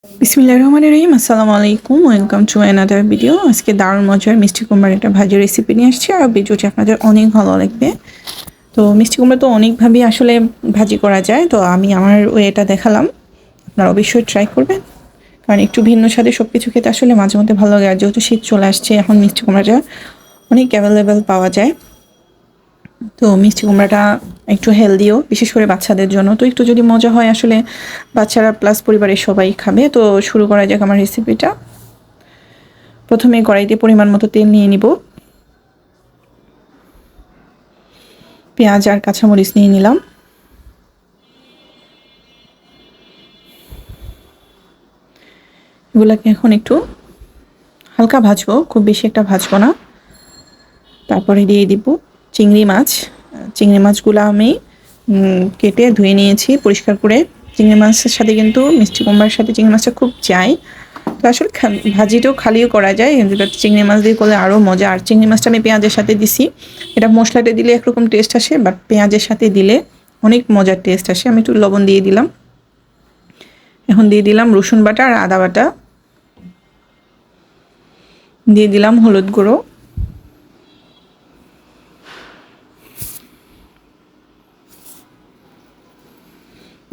বিসমিল্লাহির রহমানির রহিম। আসসালামু আলাইকুম, ওয়েলকাম টু অ্যানাদার ভিডিও। আজকে দারুণ মজার মিষ্টি কুমড়ার একটা ভাজি রেসিপি নিয়ে আসছি, আর ভিডিওটি আপনাদের অনেক ভালো লাগবে। তো মিষ্টি কুমড়া তো অনেকভাবেই আসলে ভাজি করা যায়, তো আমি আমার ওয়েটা দেখালাম, আপনারা অবশ্যই ট্রাই করবেন, কারণ একটু ভিন্ন স্বাদে সব কিছু খেতে আসলে মাঝে মধ্যে ভালো লাগে। আর যেহেতু শীত চলে আসছে, এখন মিষ্টি কুমড়াটা অনেক অ্যাভেলেবেল পাওয়া যায়। তো মিষ্টি কুমড়াটা একটু হেলদিও, বিশেষ করে বাচ্চাদের জন্য। তো একটু যদি মজা হয় আসলে বাচ্চারা প্লাস পরিবারের সবাই খাবে। তো শুরু করা যাক আমার রেসিপিটা। প্রথমে কড়াইতে পরিমাণ মতো তেল নিয়ে নিব, পেঁয়াজ আর কাঁচামরিচ নিয়ে নিলাম। এগুলাকে এখন একটু হালকা ভাজবো, খুব বেশি একটা ভাজবো না। তারপরে দিয়ে দিব চিংড়ি মাছ। চিংড়ি মাছগুলো আমি কেটে ধুয়ে নিয়েছি পরিষ্কার করে। চিংড়ি মাছের সাথে কিন্তু মিষ্টি কুমড়ার সাথে চিংড়ি মাছটা খুব যায়। তো আসলে ভাজিটাও খালিও করা যায়, কিন্তু চিংড়ি মাছ দিয়ে করলে আরও মজা। আর চিংড়ি মাছটা আমি পেঁয়াজের সাথে দিছি। এটা মশলাটা দিলে একরকম টেস্ট আসে, বাট পেঁয়াজের সাথে দিলে অনেক মজার টেস্ট আসে। আমি একটু লবণ দিয়ে দিলাম। এখন দিয়ে দিলাম রসুন বাটা আর আদা বাটা, দিয়ে দিলাম হলুদ গুঁড়ো,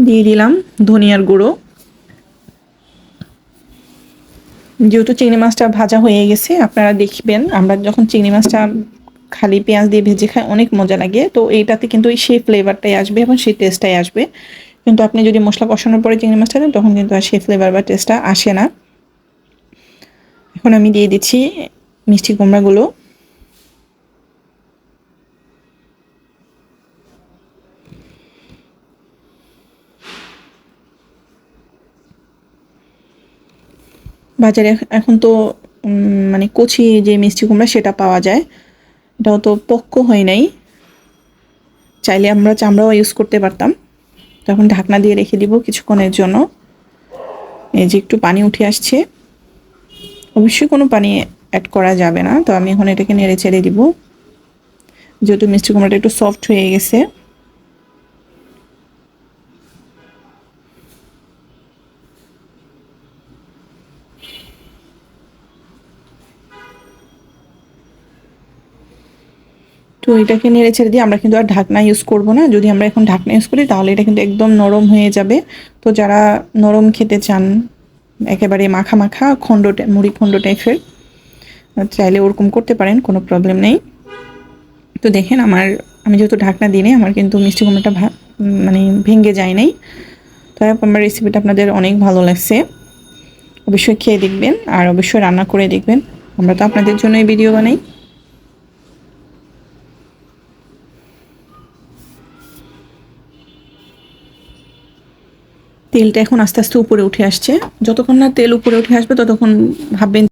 দিয়ে দিলাম ধনিয়ার গুঁড়ো। যেহেতু চিংড়ি মাছটা ভাজা হয়ে গেছে, আপনারা দেখবেন আমরা যখন চিংড়ি মাছটা খালি পেঁয়াজ দিয়ে ভেজে খাই অনেক মজা লাগে। তো এইটাতে কিন্তু সেই ফ্লেভারটাই আসবে এবং সেই টেস্টটাই আসবে। কিন্তু আপনি যদি মশলা কষানোর পরে চিংড়ি মাছটা দেন, তখন কিন্তু আর সেই ফ্লেভার বা টেস্টটা আসে না। এখন আমি দিয়ে দিচ্ছি মিষ্টি কুমড়াগুলো। বাজারে এখন তো মানে কচি যে মিষ্টি কুমড়া সেটা পাওয়া যায়, এটাও তো পক্ক হয় নাই। চাইলে আমরা চামড়াও ইউজ করতে পারতাম। তখন ঢাকনা দিয়ে রেখে দিব কিছুক্ষণের জন্য। এই যে একটু পানি উঠে আসছে, অবশ্যই কোনো পানি অ্যাড করা যাবে না। তো আমি এখন এটাকে নেড়ে চেড়ে দিব, যেহেতু মিষ্টি কুমড়াটা একটু সফট হয়ে গেছে। তো এটাকে নেড়ে ছেড়ে দিয়ে আমরা কিন্তু আর ঢাকনা ইউজ করব না। যদি আমরা এখন ঢাকনা ইউজ করি তাহলে এটা কিন্তু একদম নরম হয়ে যাবে। তো যারা নরম খেতে চান, একেবারে মাখা মাখা খন্ড মুড়ি খন্ড টাইপের, চাইলে ওরকম করতে পারেন, কোনো প্রবলেম নেই। তো দেখেন আমি যেহেতু ঢাকনা দিই আমার কিন্তু মিষ্টি কুমড়াটা মানে ভেঙে যায় নাই। তো আমার রেসিপিটা আপনাদের অনেক ভালো লাগছে, অবশ্যই খেয়ে দেখবেন আর অবশ্যই রান্না করে দেখবেন। আমরা তো আপনাদের জন্যই ভিডিও বানাই। তেলটা এখন আস্তে আস্তে উপরে উঠে আসছে। যতক্ষণ না তেল উপরে উঠে আসবে ততক্ষণ ভাববেন